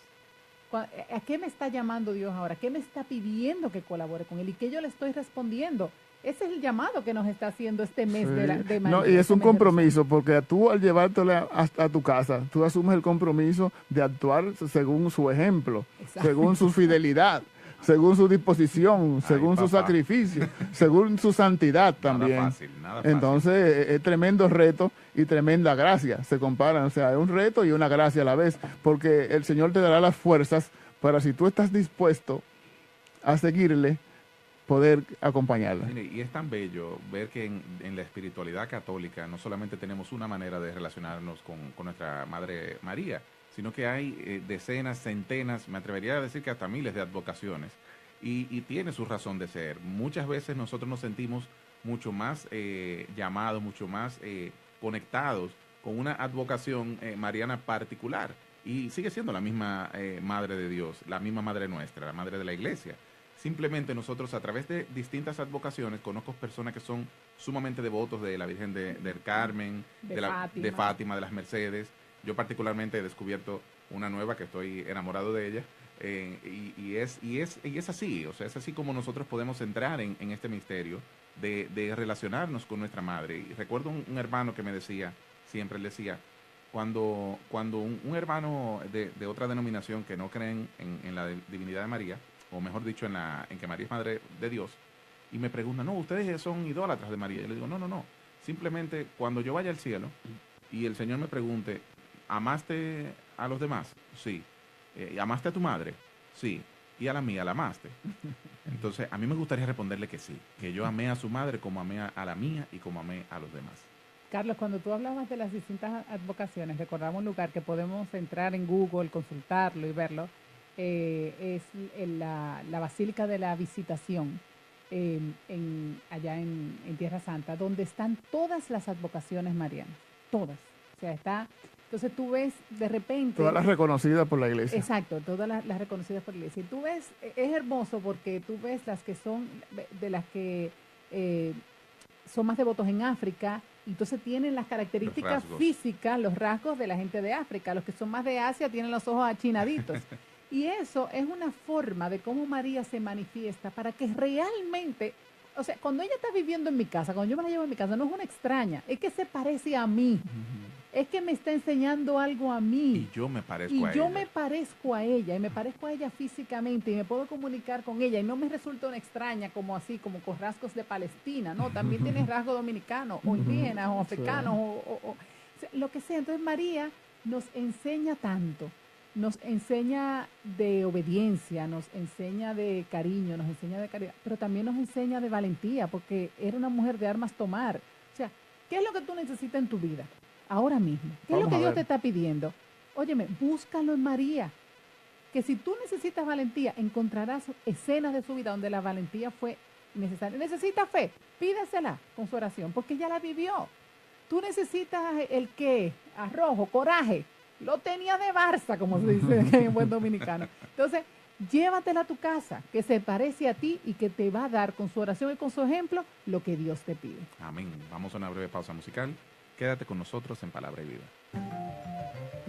¿A qué me está llamando Dios ahora? ¿Qué me está pidiendo que colabore con Él? ¿Y qué yo le estoy respondiendo? Ese es el llamado que nos está haciendo este mes de María. No, y es un compromiso, porque tú al llevártela a tu casa, tú asumes el compromiso de actuar según su ejemplo, Exacto. según su fidelidad, según su disposición, según su sacrificio, según su santidad también. Nada fácil. Entonces es tremendo reto y tremenda gracia, se comparan, o sea, es un reto y una gracia a la vez, porque el Señor te dará las fuerzas para, si tú estás dispuesto a seguirle, poder acompañarla. Mire, y es tan bello ver que en la espiritualidad católica no solamente tenemos una manera de relacionarnos con nuestra Madre María, sino que hay decenas, centenas, me atrevería a decir que hasta miles de advocaciones, y tiene su razón de ser. Muchas veces nosotros nos sentimos mucho más llamados, mucho más conectados con una advocación mariana particular, y sigue siendo la misma Madre de Dios, la misma Madre nuestra, la Madre de la Iglesia. Simplemente nosotros a través de distintas advocaciones, conozco personas que son sumamente devotos de la Virgen del Carmen, de Fátima, de las Mercedes. Yo particularmente he descubierto una nueva que estoy enamorado de ella, y es así, o sea, es así como nosotros podemos entrar en este misterio de relacionarnos con nuestra madre. Y recuerdo un hermano que me decía, siempre él decía, cuando un hermano de otra denominación que no creen en la divinidad de María, o mejor dicho, en que María es Madre de Dios, y me preguntan, no, ustedes son idólatras de María. Y le digo, no, simplemente cuando yo vaya al cielo y el Señor me pregunte, ¿amaste a los demás? Sí. ¿Amaste a tu madre? Sí. ¿Y a la mía la amaste? Entonces, a mí me gustaría responderle que sí, que yo amé a su madre como amé a la mía y como amé a los demás. Carlos, cuando tú hablabas de las distintas advocaciones, recordamos un lugar que podemos entrar en Google, consultarlo y verlo, es la Basílica de la Visitación, allá en Tierra Santa, donde están todas las advocaciones marianas, todas. O sea, está... Entonces tú ves de repente... Todas las reconocidas por la Iglesia. Exacto, todas las reconocidas por la Iglesia. Y tú ves, es hermoso porque tú ves las que son, de las que son más devotos en África, Y entonces tienen las características rasgos. físicas, los rasgos de la gente de África. Los que son más de Asia tienen los ojos achinaditos. Y eso es una forma de cómo María se manifiesta para que realmente, o sea, cuando ella está viviendo en mi casa, cuando yo me la llevo en mi casa, no es una extraña, es que se parece a mí. Es que me está enseñando algo a mí. Y yo me parezco Y a yo ella. me parezco a ella, y me parezco a ella físicamente, y me puedo comunicar con ella, y no me resulta una extraña como así, como con rasgos de Palestina, ¿no? También tiene rasgos dominicanos, o indígenas, o africanos, o sea, lo que sea. Entonces María nos enseña tanto, nos enseña de obediencia, nos enseña de cariño, nos enseña de caridad, pero también nos enseña de valentía, porque era una mujer de armas tomar. O sea, ¿qué es lo que tú necesitas en tu vida? Ahora mismo. ¿Qué es Vamos lo que a Dios ver. te está pidiendo? Óyeme, búscalo en María. Que si tú necesitas valentía, encontrarás escenas de su vida donde la valentía fue necesaria. ¿Necesitas fe? Pídesela con su oración, porque ella la vivió. Tú necesitas el qué, arrojo, coraje. Lo tenía de Barça, como se dice en buen dominicano. Entonces, llévatela a tu casa, que se parece a ti y que te va a dar con su oración y con su ejemplo lo que Dios te pide. Amén. Vamos a una breve pausa musical. Quédate con nosotros en Palabra y Vida.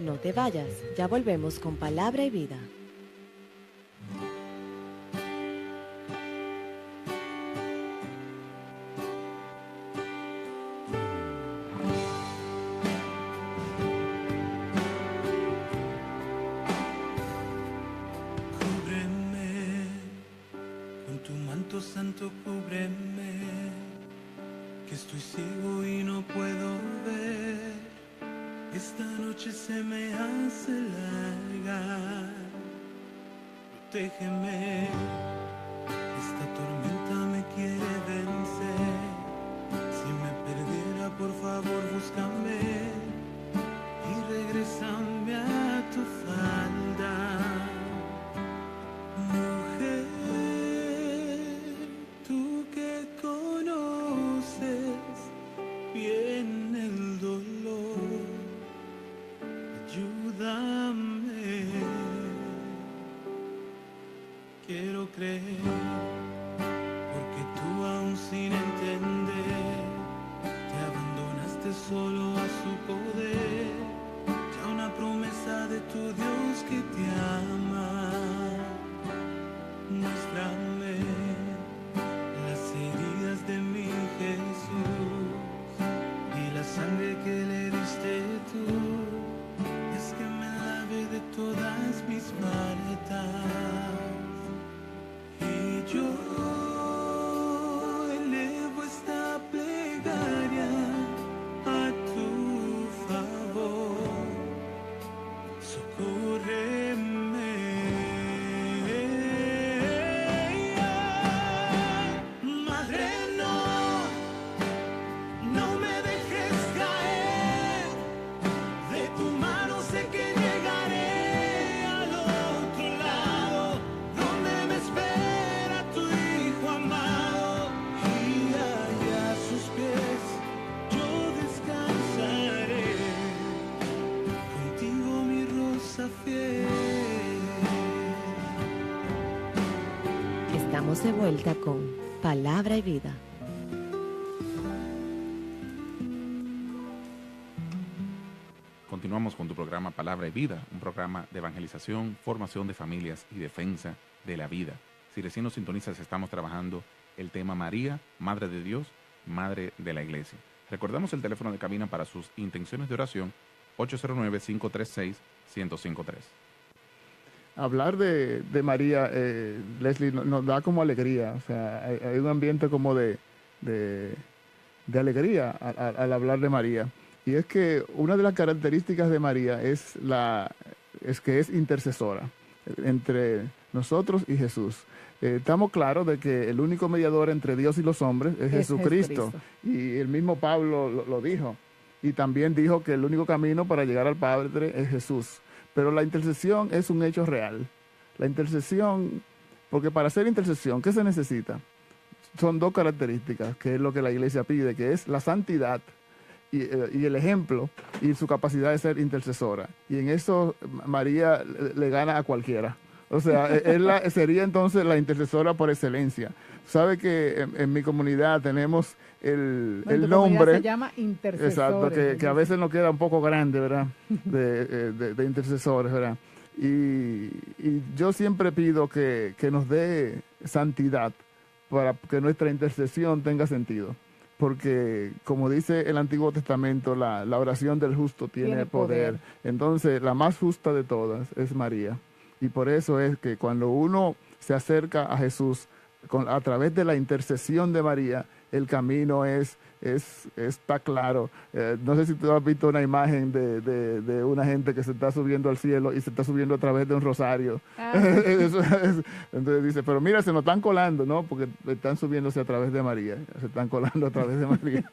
No te vayas, ya volvemos con Palabra y Vida. Cúbreme, con tu manto santo cúbreme, que estoy ciego y no puedo ver. Esta noche se me hace larga. Protégeme, esta tormenta me quiere vencer. Si me perdiera, por favor, búscame y regrésame a tu falda. Mujer, tú que conoces bien el dolor, ayúdame. Quiero creer, porque tú aún sin entender, te abandonaste solo a su poder. Ya una promesa de tu Dios que te ama. Muéstrame las heridas de mi Jesús y la sangre que le diste tú. Es que me lave de todas mis faltas. Y yo elevo esta plegaria a tu favor. Socórreme. Madre, no me dejes caer. De tu mano sé que llegaré al otro lado, donde me espera tu Hijo amado. Y allá a sus pies yo descansaré. Contigo mi rosa fiel. Estamos de vuelta con Palabra y Vida. Continuamos con tu programa Palabra y Vida, un programa de evangelización, formación de familias y defensa de la vida. Si recién nos sintonizas, estamos trabajando el tema María, Madre de Dios, Madre de la Iglesia. Recordamos el teléfono de cabina para sus intenciones de oración, 809-536-1053. Hablar de María, Leslie, nos da como alegría. O sea, hay un ambiente como de alegría al hablar de María. Y es que una de las características de María es que es intercesora entre nosotros y Jesús. Estamos claros de que el único mediador entre Dios y los hombres es Jesucristo. Y el mismo Pablo lo dijo. Y también dijo que el único camino para llegar al Padre es Jesús. Pero la intercesión es un hecho real. La intercesión, porque para hacer intercesión, ¿qué se necesita? Son dos características, que es lo que la iglesia pide, que es la santidad y el ejemplo y su capacidad de ser intercesora. Y en eso María le gana a cualquiera. O sea, sería entonces la intercesora por excelencia. Sabe que en mi comunidad tenemos el nombre. Se llama intercesores. Exacto, que a veces nos queda un poco grande, ¿verdad? De intercesores, ¿verdad? Y yo siempre pido que nos dé santidad para que nuestra intercesión tenga sentido. Porque, como dice el Antiguo Testamento, la oración del justo tiene poder. Entonces, la más justa de todas es María. Y por eso es que cuando uno se acerca a Jesús a través de la intercesión de María, el camino está claro. No sé si tú has visto una imagen de una gente que se está subiendo al cielo y se está subiendo a través de un rosario. Entonces dice, pero mira, se nos están colando, ¿no? Porque están subiéndose a través de María, se están colando a través de María.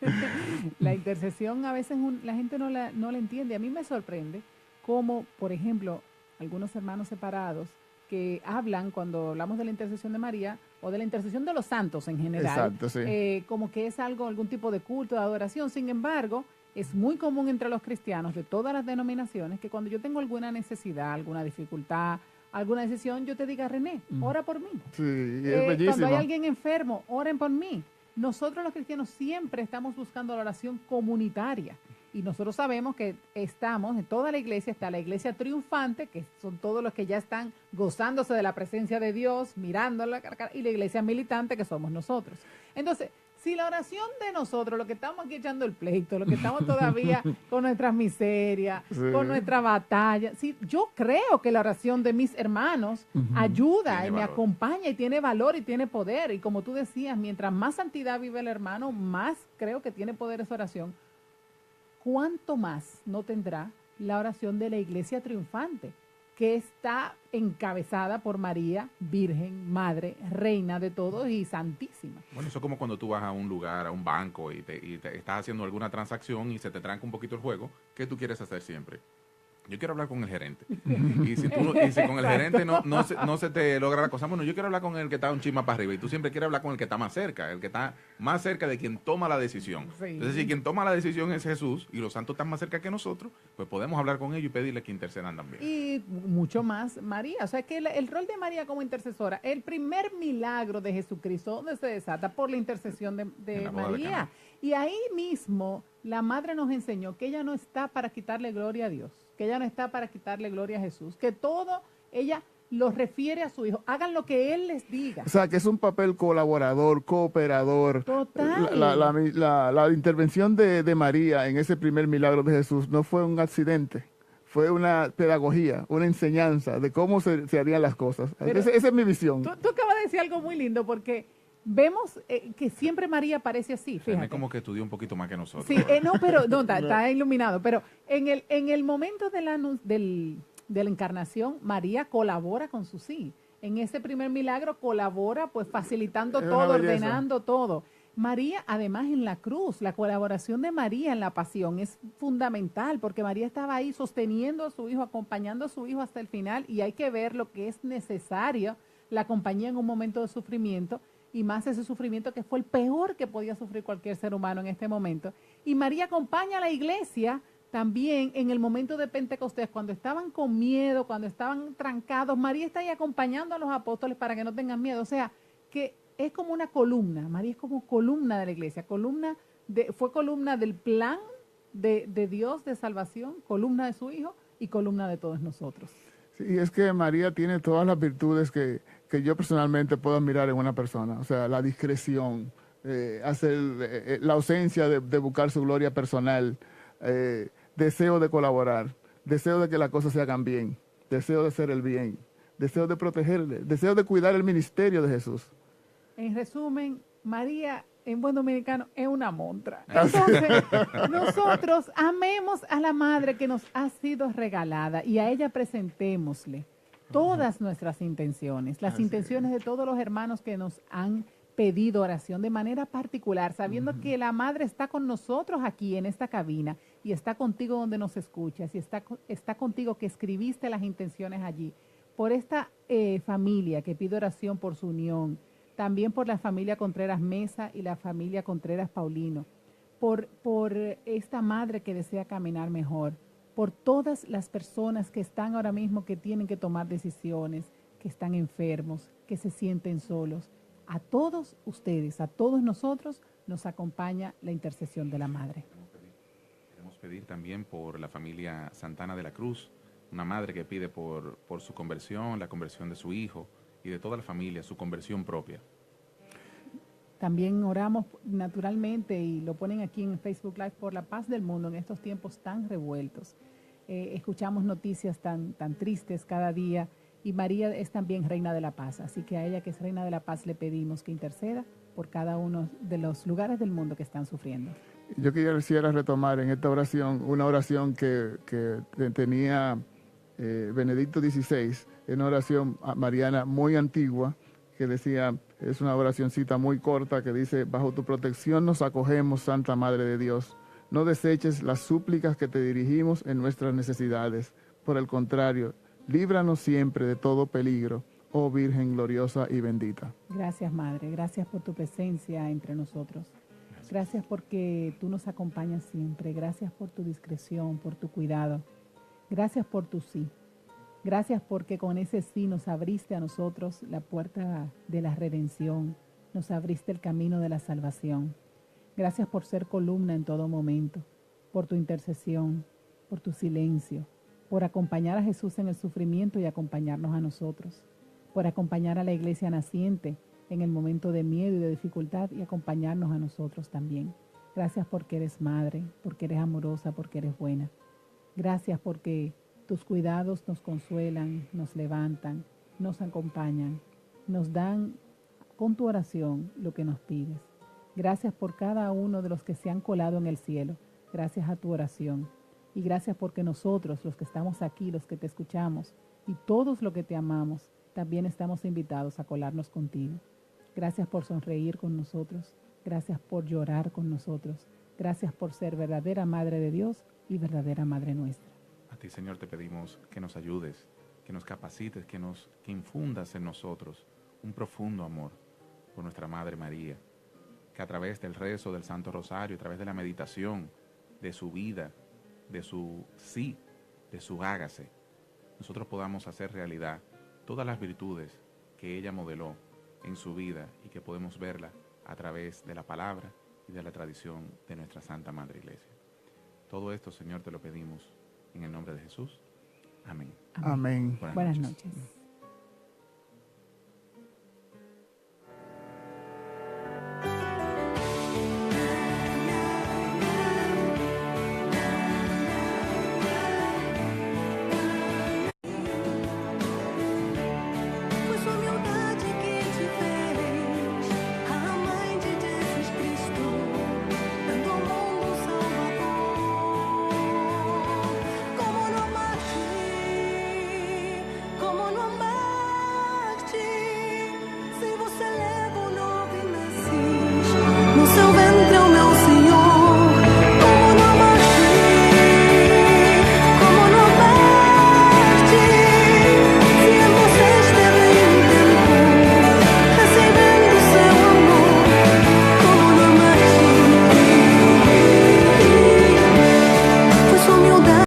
La intercesión a veces la gente no la entiende. A mí me sorprende cómo, por ejemplo, algunos hermanos separados que hablan cuando hablamos de la intercesión de María o de la intercesión de los santos en general. Exacto, sí. Como que es algún tipo de culto, de adoración. Sin embargo, es muy común entre los cristianos de todas las denominaciones que cuando yo tengo alguna necesidad, alguna dificultad, alguna decisión, yo te diga, René, ora por mí. Sí, es bellísimo. Cuando hay alguien enfermo, oren por mí. Nosotros los cristianos siempre estamos buscando la oración comunitaria. Y nosotros sabemos que estamos, en toda la iglesia está la iglesia triunfante, que son todos los que ya están gozándose de la presencia de Dios, mirándola, y la iglesia militante, que somos nosotros. Entonces, si la oración de nosotros, lo que estamos aquí echando el pleito, lo que estamos todavía con nuestras miserias, con nuestra batalla, sí, yo creo que la oración de mis hermanos ayuda y me acompaña y tiene valor y tiene poder. Y como tú decías, mientras más santidad vive el hermano, más creo que tiene poder esa oración. ¿Cuánto más no tendrá la oración de la iglesia triunfante, que está encabezada por María, Virgen, Madre, Reina de todos y Santísima? Bueno, eso es como cuando tú vas a un lugar, a un banco y te estás haciendo alguna transacción y se te tranca un poquito el juego. ¿Qué tú quieres hacer siempre? Yo quiero hablar con el gerente. Y si con el gerente no se te logra la cosa, bueno, yo quiero hablar con el que está un chisma para arriba. Y tú siempre quieres hablar con el que está más cerca, el que está más cerca de quien toma la decisión. Sí. Entonces, si quien toma la decisión es Jesús y los santos están más cerca que nosotros, pues podemos hablar con ellos y pedirle que intercedan también. Y mucho más María. O sea, que el rol de María como intercesora, el primer milagro de Jesucristo, donde se desata por la intercesión de María. Y ahí mismo la madre nos enseñó que ella no está para quitarle gloria a Dios, que ella no está para quitarle gloria a Jesús, que todo ella lo refiere a su hijo. Hagan lo que él les diga. O sea, que es un papel colaborador, cooperador. Total. La intervención de María en ese primer milagro de Jesús no fue un accidente. Fue una pedagogía, una enseñanza de cómo se harían las cosas. Esa es mi visión. Tú acabas de decir algo muy lindo porque vemos que siempre María aparece así, fíjate. Es como que estudió un poquito más que nosotros. Sí, está iluminado. Pero en el momento de la encarnación, María colabora con su sí. En ese primer milagro colabora, pues facilitando todo, ordenando todo. María, además en la cruz, la colaboración de María en la pasión es fundamental, porque María estaba ahí sosteniendo a su hijo, acompañando a su hijo hasta el final, y hay que ver lo que es necesario, la compañía en un momento de sufrimiento, y más ese sufrimiento que fue el peor que podía sufrir cualquier ser humano en este momento. Y María acompaña a la iglesia también en el momento de Pentecostés, cuando estaban con miedo, cuando estaban trancados. María está ahí acompañando a los apóstoles para que no tengan miedo. O sea, que es como una columna. María es como columna de la iglesia, fue columna del plan de Dios de salvación, columna de su Hijo y columna de todos nosotros. Sí, es que María tiene todas las virtudes que yo personalmente puedo admirar en una persona. O sea, la discreción, la ausencia de buscar su gloria personal, deseo de colaborar, deseo de que las cosas se hagan bien, deseo de hacer el bien, deseo de protegerle, deseo de cuidar el ministerio de Jesús. En resumen, María, en buen dominicano, es una montra. Entonces, nosotros amemos a la madre que nos ha sido regalada y a ella presentémosle todas nuestras intenciones, las intenciones de todos los hermanos que nos han pedido oración de manera particular, sabiendo que la madre está con nosotros aquí en esta cabina y está contigo donde nos escuchas y está contigo que escribiste las intenciones allí. Por esta familia que pide oración por su unión, también por la familia Contreras Mesa y la familia Contreras Paulino, por esta madre que desea caminar mejor, por todas las personas que están ahora mismo que tienen que tomar decisiones, que están enfermos, que se sienten solos. A todos ustedes, a todos nosotros, nos acompaña la intercesión de la Madre. Queremos pedir también por la familia Santana de la Cruz, una madre que pide por su conversión, la conversión de su hijo y de toda la familia, su conversión propia. También oramos naturalmente, y lo ponen aquí en Facebook Live, por la paz del mundo en estos tiempos tan revueltos. Escuchamos noticias tan tristes cada día, y María es también reina de la paz, así que a ella, que es reina de la paz, le pedimos que interceda por cada uno de los lugares del mundo que están sufriendo. Yo quisiera retomar en esta oración una oración que tenía Benedicto XVI, una oración mariana muy antigua, que decía, es una oracioncita muy corta que dice: bajo tu protección nos acogemos, Santa Madre de Dios. No deseches las súplicas que te dirigimos en nuestras necesidades. Por el contrario, líbranos siempre de todo peligro, oh Virgen gloriosa y bendita. Gracias, Madre. Gracias por tu presencia entre nosotros. Gracias porque tú nos acompañas siempre. Gracias por tu discreción, por tu cuidado. Gracias por tu sí. Gracias porque con ese sí nos abriste a nosotros la puerta de la redención. Nos abriste el camino de la salvación. Gracias por ser columna en todo momento, por tu intercesión, por tu silencio, por acompañar a Jesús en el sufrimiento y acompañarnos a nosotros, por acompañar a la iglesia naciente en el momento de miedo y de dificultad y acompañarnos a nosotros también. Gracias porque eres madre, porque eres amorosa, porque eres buena. Gracias porque tus cuidados nos consuelan, nos levantan, nos acompañan, nos dan con tu oración lo que nos pides. Gracias por cada uno de los que se han colado en el cielo, gracias a tu oración. Y gracias porque nosotros, los que estamos aquí, los que te escuchamos, y todos los que te amamos, también estamos invitados a colarnos contigo. Gracias por sonreír con nosotros, gracias por llorar con nosotros, gracias por ser verdadera Madre de Dios y verdadera Madre nuestra. A ti, Señor, te pedimos que nos ayudes, que nos capacites, que infundas en nosotros un profundo amor por nuestra Madre María, que a través del rezo del Santo Rosario, a través de la meditación, de su vida, de su sí, de su hágase, nosotros podamos hacer realidad todas las virtudes que ella modeló en su vida y que podemos verla a través de la palabra y de la tradición de nuestra Santa Madre Iglesia. Todo esto, Señor, te lo pedimos en el nombre de Jesús. Amén. Amén. Buenas noches.